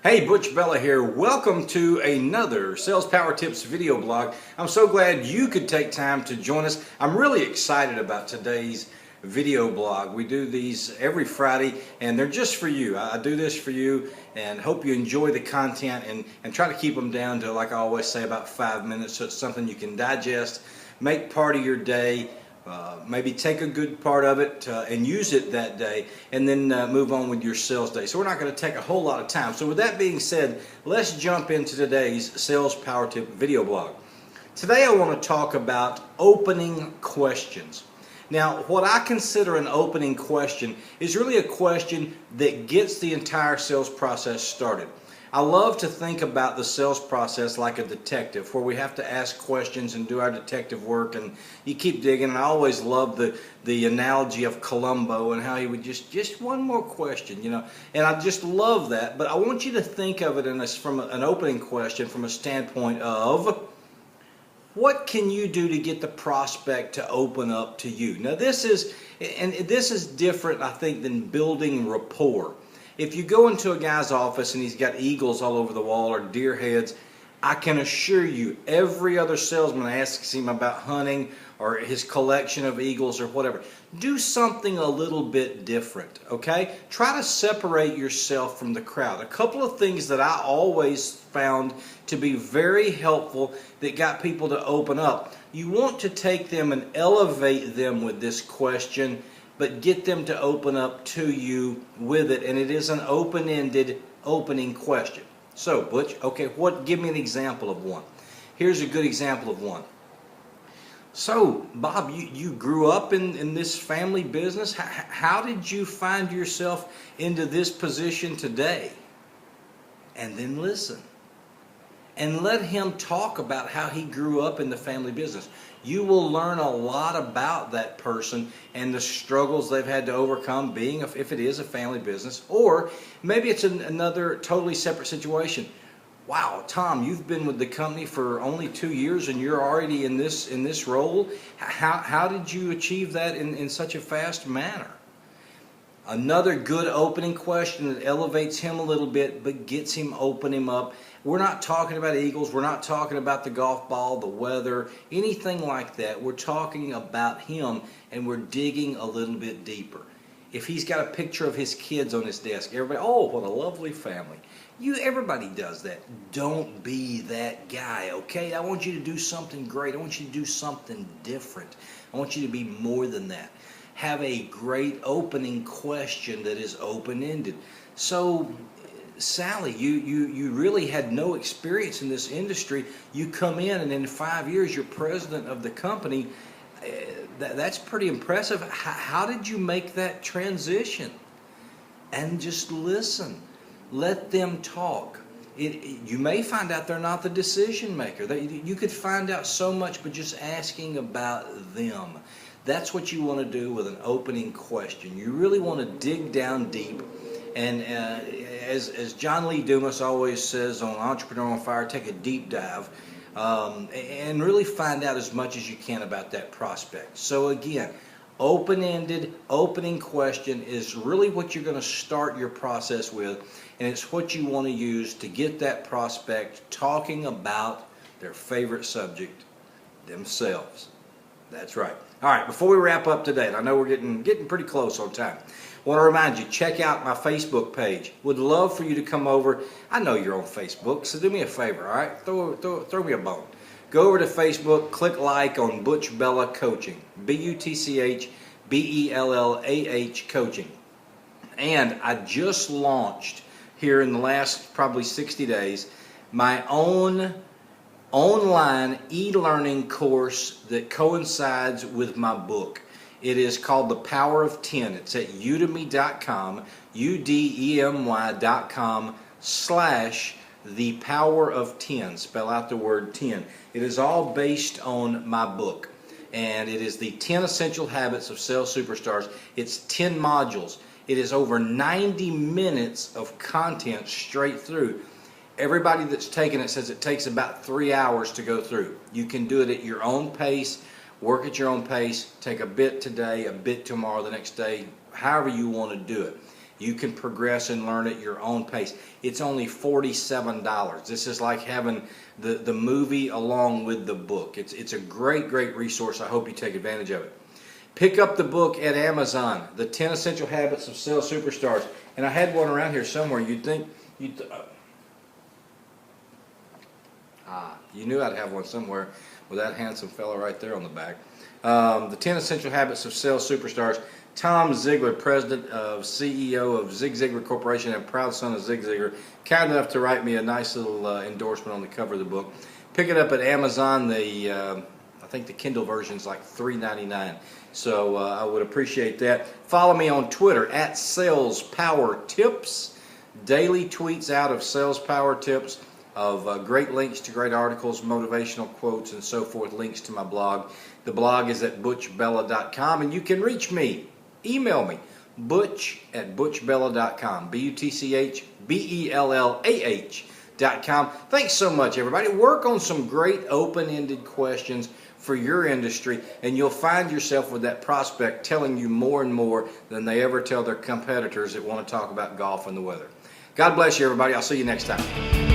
Hey, Butch Bella here. Welcome to another Sales Power Tips video blog. I'm so glad you could take time to join us. I'm really excited about today's video blog. We do these every Friday and they're just for you. I do this for you and hope you enjoy the content and try to keep them down to, like I always say, about 5 minutes, so it's something you can digest, make part of your day. Maybe take a good part of it and use it that day, and then move on with your sales day. So we're not going to take a whole lot of time. So with that being said, let's jump into today's Sales Power Tip video blog. Today I want to talk about opening questions. Now, what I consider an opening question is really a question that gets the entire sales process started. I love to think about the sales process like a detective, where we have to ask questions and do our detective work, and you keep digging. And I always love the analogy of Columbo and how he would just one more question, you know. And I just love that. But I want you to think of it from an opening question from a standpoint of, what can you do to get the prospect to open up to you? Now this is different, I think, than building rapport. If you go into a guy's office and he's got eagles all over the wall or deer heads, I can assure you every other salesman asks him about hunting or his collection of eagles or whatever. Do something a little bit different, okay? Try to separate yourself from the crowd. A couple of things that I always found to be very helpful that got people to open up. You want to take them and elevate them with this question, but get them to open up to you with it, and it is an open-ended opening question. So, Butch, okay, give me an example of one. Here's a good example of one. So, Bob, you grew up in this family business. How did you find yourself into this position today? And then listen. And let him talk about how he grew up in the family business. You will learn a lot about that person and the struggles they've had to overcome being, if it is a family business, or maybe it's another totally separate situation. Wow, Tom, you've been with the company for only 2 years and you're already in this role. How did you achieve that in such a fast manner? Another good opening question that elevates him a little bit but gets him, open him up. We're not talking about eagles. We're not talking about the golf ball, the weather, anything like that. We're talking about him, and we're digging a little bit deeper. If he's got a picture of his kids on his desk, everybody, oh, what a lovely family. Everybody does that. Don't be that guy, okay? I want you to do something great. I want you to do something different. I want you to be more than that. Have a great opening question that is open-ended. So, Sally, you really had no experience in this industry. You come in and in 5 years you're president of the company. That's pretty impressive. How did you make that transition? And just listen. Let them talk. You may find out they're not the decision maker. You could find out so much by just asking about them. That's what you want to do with an opening question. You really want to dig down deep. And as John Lee Dumas always says on Entrepreneur on Fire, take a deep dive and really find out as much as you can about that prospect. So again, open-ended, opening question is really what you're going to start your process with, and it's what you want to use to get that prospect talking about their favorite subject, themselves. That's right. All right, before we wrap up today, and I know we're getting pretty close on time, I want to remind you, check out my Facebook page. Would love for you to come over. I know you're on Facebook, so do me a favor, all right? Throw me a bone. Go over to Facebook, click like on Butch Bella Coaching, ButchBellah Coaching. And I just launched here in the last probably 60 days my own online e-learning course that coincides with my book. It is called The Power of 10. It's at udemy.com, udemy.com/The Power of 10. Spell out the word 10. It is all based on my book. And it is the 10 Essential Habits of Sales Superstars. It's 10 modules. It is over 90 minutes of content straight through. Everybody that's taken it says it takes about 3 hours to go through. You can do it at your own pace, work at your own pace, take a bit today, a bit tomorrow, the next day, however you want to do it. You can progress and learn at your own pace. It's only $47. This is like having the movie along with the book. It's a great resource. I hope you take advantage of it. Pick up the book at Amazon, The 10 Essential Habits of Sales Superstars. And I had one around here somewhere. You knew I'd have one somewhere with that handsome fellow right there on the back. The 10 Essential Habits of Sales Superstars. Tom Ziglar, President of CEO of Zig Ziglar Corporation and proud son of Zig Ziglar, kind enough to write me a nice little endorsement on the cover of the book. Pick it up at Amazon. I think the Kindle version is like $3.99. So I would appreciate that. Follow me on Twitter at Sales Power Tips. Daily tweets out of Sales Power Tips, of great links to great articles, motivational quotes, and so forth, links to my blog. The blog is at butchbella.com, and you can reach me. Email me, butch@butchbella.com, BUTCHBELLAH.com. Thanks so much, everybody. Work on some great open-ended questions for your industry, and you'll find yourself with that prospect telling you more and more than they ever tell their competitors that want to talk about golf and the weather. God bless you, everybody. I'll see you next time.